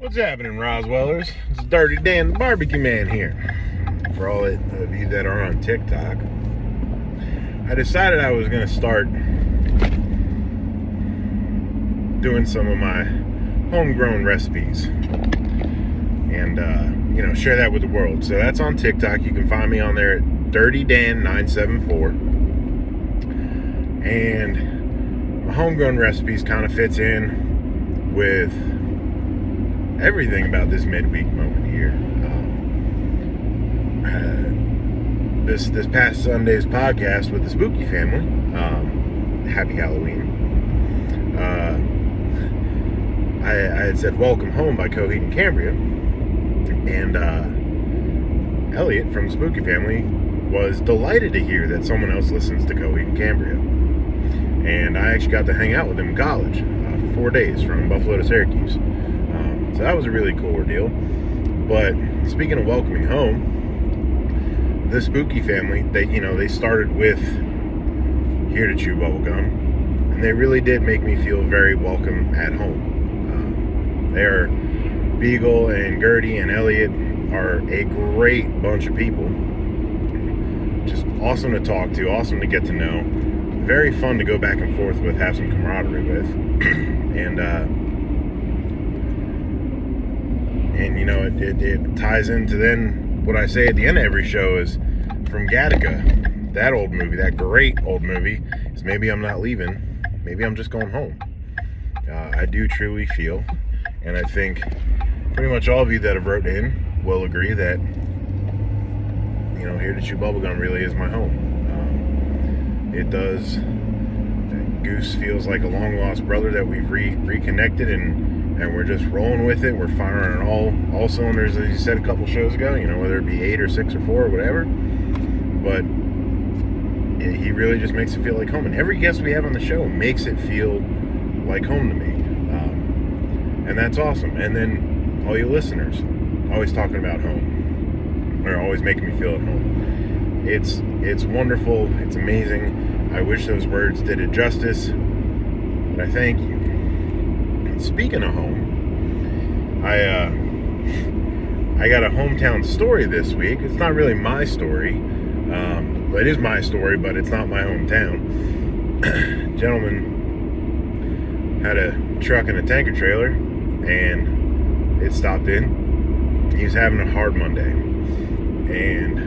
What's happening, Roswellers? It's Dirty Dan, the Barbecue Man here. For all of you that are on TikTok, I decided I was going to start doing some of my homegrown recipes and, share that with the world. So that's on TikTok. You can find me on there at Dirty Dan 974. And my homegrown recipes kind of fits in with everything about this midweek moment here. This past Sunday's podcast with the Spooky family, Happy Halloween. I had said "Welcome Home" by Coheed and Cambria, and Elliot from the Spooky family was delighted to hear that someone else listens to Coheed and Cambria. And I actually got to hang out with him in college for 4 days from Buffalo to Syracuse. So that was a really cool ordeal. But speaking of welcoming home, the Spooky family, they started with Here to Chew Bubblegum, and they really did make me feel very welcome at home. Beagle and Gertie and Elliot are a great bunch of people. Just awesome to talk to, awesome to get to know. Very fun to go back and forth with, have some camaraderie with. And it ties into then what I say at the end of every show is from Gattaca, that old movie, that great old movie, is maybe I'm not leaving, maybe I'm just going home. I do truly feel, and I think pretty much all of you that have wrote in will agree that, Here to Chew Bubblegum really is my home. It does. Goose feels like a long-lost brother that we've reconnected, and we're just rolling with it. We're firing on all cylinders, as you said a couple shows ago, whether it be 8 or 6 or 4 or whatever. But he really just makes it feel like home. And every guest we have on the show makes it feel like home to me. And that's awesome. And then all you listeners, always talking about home. Or always making me feel at home. It's wonderful. It's amazing. I wish those words did it justice. But I thank you. Speaking of home, I got a hometown story this week. It's not really my story. It is my story, but it's not my hometown. Gentleman had a truck and a tanker trailer, and it stopped in. He was having a hard Monday, and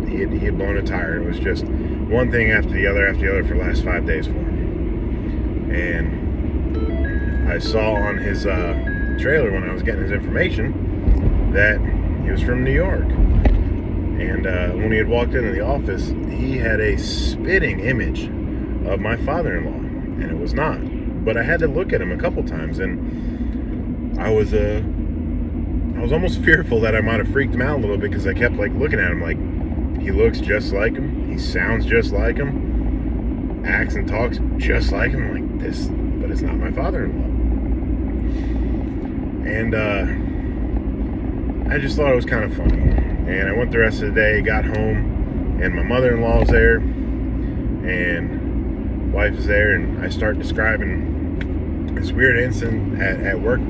he had blown a tire. It was just one thing after the other for the last 5 days for him. And I saw on his trailer when I was getting his information that he was from New York. And when he had walked into the office, he had a spitting image of my father-in-law, and it was not. But I had to look at him a couple times, and I was almost fearful that I might have freaked him out a little bit, because I kept looking at him like, he looks just like him, he sounds just like him, acts and talks just like him, like this, but it's not my father-in-law. And I just thought it was kind of funny. And I went the rest of the day, got home, and my mother-in-law's there, and wife is there, and I start describing this weird incident at work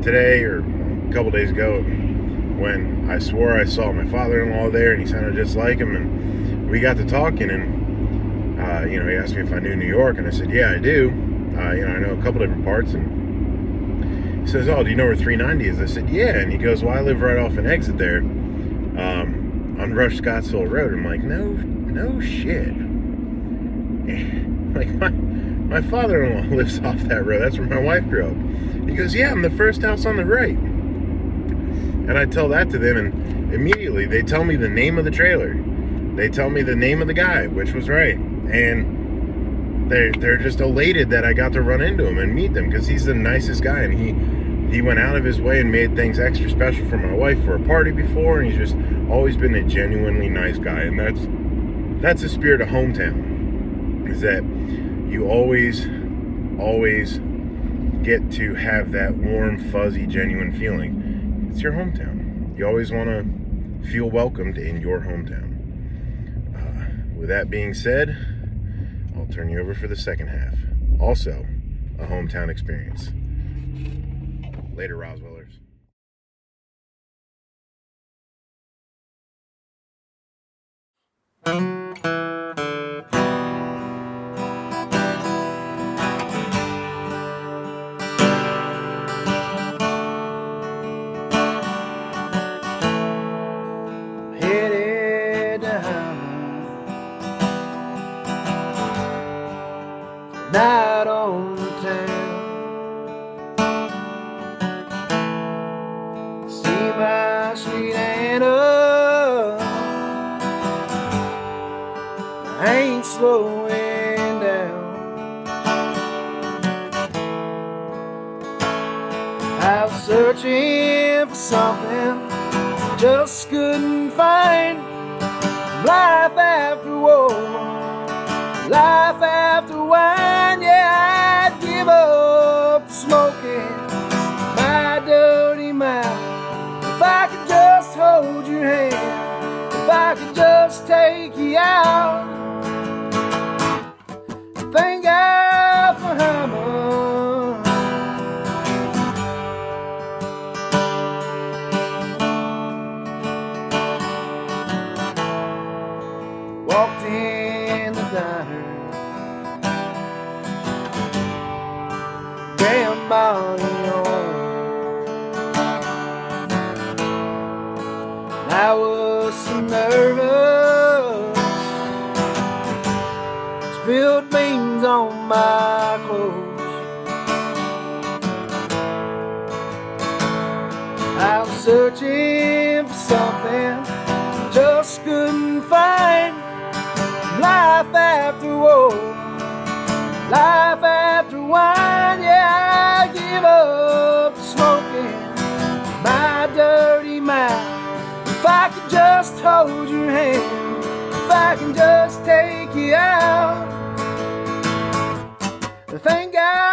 today, or a couple days ago, when I swore I saw my father-in-law there, and he sounded just like him, and we got to talking, and he asked me if I knew New York, and I said, yeah, I do. I know a couple different parts, and he says, oh, do you know where 390 is? I said, yeah, and he goes, well, I live right off an exit there, on Rush Scottsville Road. I'm like, no shit. Like, my father-in-law lives off that road. That's where my wife grew up. He goes, yeah, I'm the first house on the right. And I tell that to them, and immediately they tell me the name of the trailer. They tell me the name of the guy, which was right. And they're just elated that I got to run into him and meet them, because he's the nicest guy, and he went out of his way and made things extra special for my wife for a party before, and he's just always been a genuinely nice guy. And that's the spirit of hometown, is that you always get to have that warm, fuzzy, genuine feeling. It's your hometown. You always want to feel welcomed in your hometown. With that being said, I'll turn you over for the second half. Also, a hometown experience. Later, Roswellers. Headed to night on the town. See my sweet Anna, I ain't slowing down. I was searching for something just couldn't find. Life after war, life after wine. Yeah, I'd give up smoking my dirty mouth if I could just hold your hand, if I could just take you out. Thank God for Hummer. Walked in the diner, grandma on. I was so nervous, spilled beans on my clothes. I was searching for something just couldn't find. Life after war, life after wine. Yeah, I give up smoking my dirty mouth if I could just hold your hand, if I can just take you out. Thank God